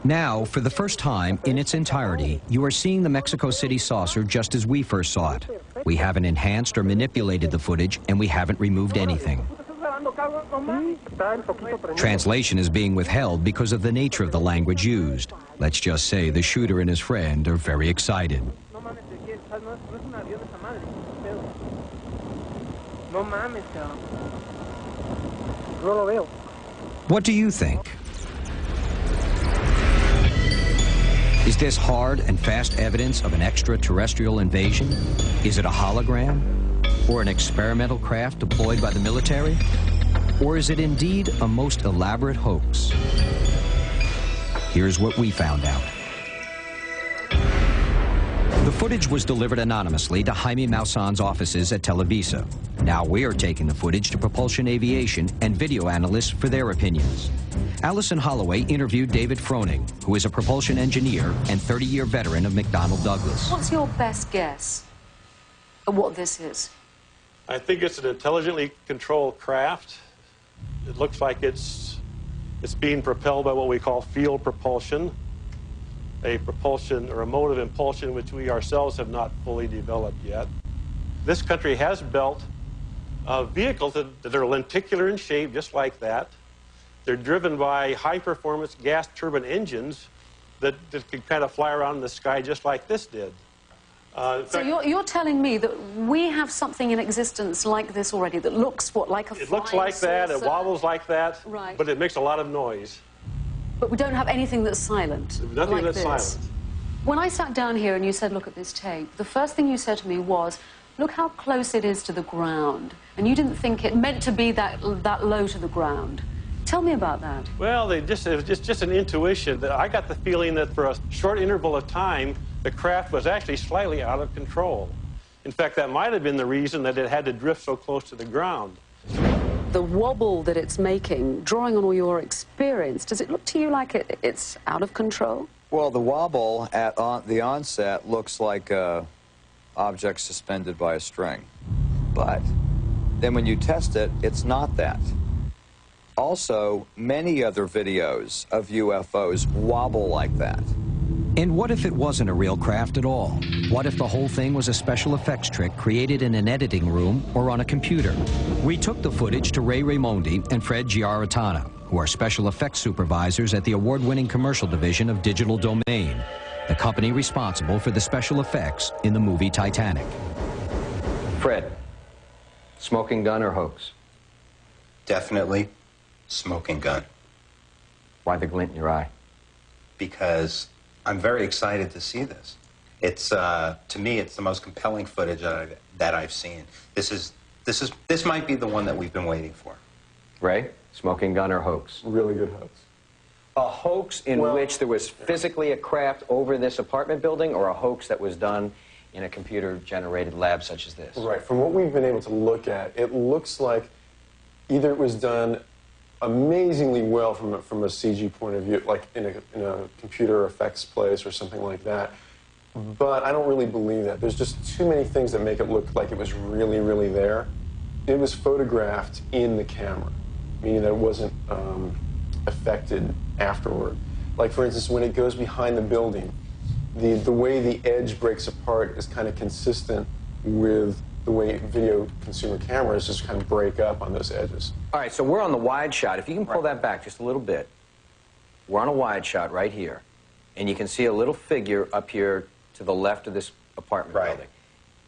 Now, for the first time in its entirety, you are seeing the Mexico City saucer just as we first saw it. We haven't enhanced or manipulated the footage, and we haven't removed anything. Translation is being withheld because of the nature of the language used. Let's just say the shooter and his friend are very excited. What do you think? Is this hard and fast evidence of an extraterrestrial invasion? Is it a hologram? Or an experimental craft deployed by the military? Or is it indeed a most elaborate hoax? Here's what we found out. The footage was delivered anonymously to Jaime Maussan's offices at Televisa. Now we are taking the footage to Propulsion Aviation and video analysts for their opinions. Allison Holloway interviewed David Froning, who is a propulsion engineer and 30-year veteran of McDonnell Douglas. What's your best guess at what this is? I think it's an intelligently controlled craft. It looks like it's being propelled by what we call field propulsion, a propulsion or a mode of impulsion which we ourselves have not fully developed yet. This country has built vehicles that are lenticular in shape, just like that. They're driven by high-performance gas turbine engines that can kind of fly around in the sky just like this did. So you're telling me that we have something in existence like this already that looks, what, like a flying saucer? It looks like that, it wobbles like that, right. But it makes a lot of noise. But we don't have anything that's silent. Nothing like that's this. silent. When I sat down here and you said, look at this tape, the first thing you said to me was, look how close it is to the ground. And you didn't think it meant to be that low to the ground. Tell me about that. Well, it was just an intuition. That I got the feeling that for a short interval of time, the craft was actually slightly out of control. In fact, that might have been the reason that it had to drift so close to the ground. The wobble that it's making, drawing on all your experience, does it look to you like it's out of control? Well, the wobble at the onset looks like an object suspended by a string. But then when you test it, it's not that. Also, many other videos of UFOs wobble like that. And what if it wasn't a real craft at all? What if the whole thing was a special effects trick created in an editing room or on a computer? We took the footage to Ray Raimondi and Fred Giaratana, who are special effects supervisors at the award-winning commercial division of Digital Domain, the company responsible for the special effects in the movie Titanic. Fred, smoking gun or hoax? Definitely smoking gun. Why the glint in your eye? Because I'm very excited to see this. It's to me, it's the most compelling footage that I've seen. This might be the one that we've been waiting for. Ray, smoking gun or hoax? Really good hoax. A hoax in which there was physically a craft over this apartment building, or a hoax that was done in a computer-generated lab such as this? Right. From what we've been able to look at, it looks like either it was done amazingly well from a CG point of view, like in a computer effects place or something like that. But I don't really believe that. There's just too many things that make it look like it was really, really there. It was photographed in the camera, meaning that it wasn't affected afterward. Like, for instance, when it goes behind the building, the way the edge breaks apart is kind of consistent with the way video consumer cameras just kind of break up on those edges. All right, so we're on the wide shot. If you can pull that back just a little bit. We're on a wide shot right here. And you can see a little figure up here to the left of this apartment building.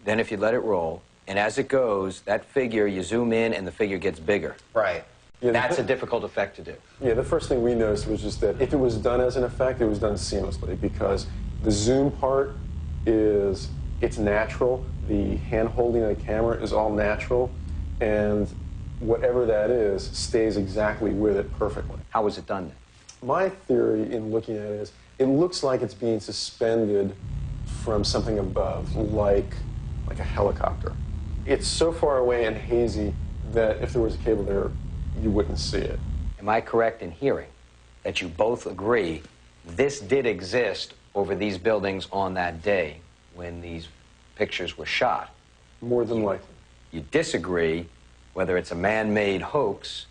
Then if you let it roll, and as it goes, that figure, you zoom in and the figure gets bigger. Right. Yeah, That's a difficult effect to do. Yeah, the first thing we noticed was just that if it was done as an effect, it was done seamlessly, because the zoom part it's natural. The hand holding of the camera is all natural, and whatever that is stays exactly with it perfectly. How was it done then? My theory in looking at it is it looks like it's being suspended from something above, like a helicopter. It's so far away and hazy that if there was a cable there, you wouldn't see it. Am I correct in hearing that you both agree this did exist over these buildings on that day when these pictures were shot? More than likely. You disagree whether it's a man-made hoax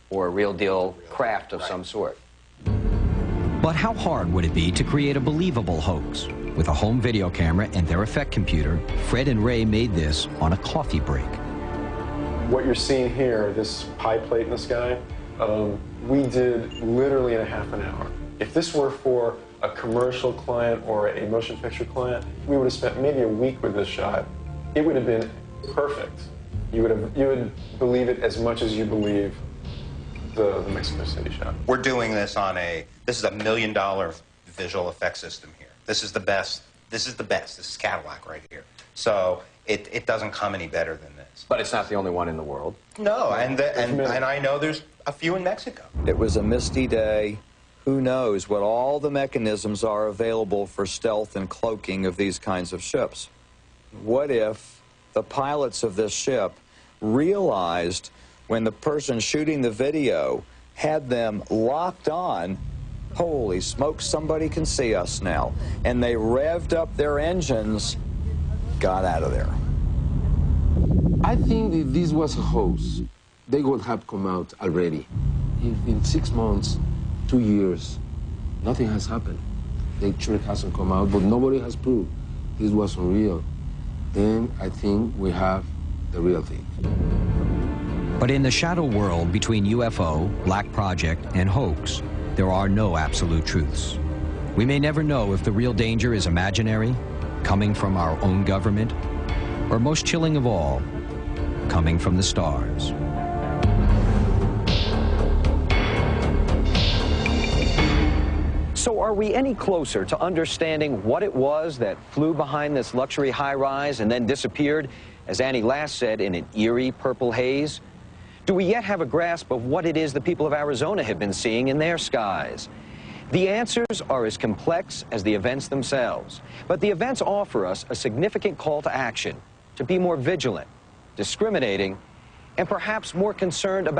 or a real deal craft of some sort. But how hard would it be to create a believable hoax? With a home video camera and their effect computer, Fred and Ray made this on a coffee break. What you're seeing here, this pie plate in the sky, we did literally in a half an hour. If this were for a commercial client or a motion picture client, we would have spent maybe a week with this shot. It would have been perfect. You would believe it as much as you believe the Mexico City shot. We're doing this on this is $1 million visual effects system here. This is the best. This is the best. This is Cadillac right here. So it doesn't come any better than this. But it's not the only one in the world. No, and I know there's a few in Mexico. It was a misty day. Who knows what all the mechanisms are available for stealth and cloaking of these kinds of ships? What if the pilots of this ship realized when the person shooting the video had them locked on, holy smoke, somebody can see us now, and they revved up their engines, got out of there? I think if this was a hoax, they would have come out already. If in 6 months, 2 years, nothing has happened. The truth hasn't come out, but nobody has proved this wasn't real. Then I think we have the real thing. But in the shadow world between UFO, Black Project, and hoax, there are no absolute truths. We may never know if the real danger is imaginary, coming from our own government, or most chilling of all, coming from the stars. So are we any closer to understanding what it was that flew behind this luxury high-rise and then disappeared, as Annie last said, in an eerie purple haze? Do we yet have a grasp of what it is the people of Arizona have been seeing in their skies? The answers are as complex as the events themselves, but the events offer us a significant call to action, to be more vigilant, discriminating, and perhaps more concerned about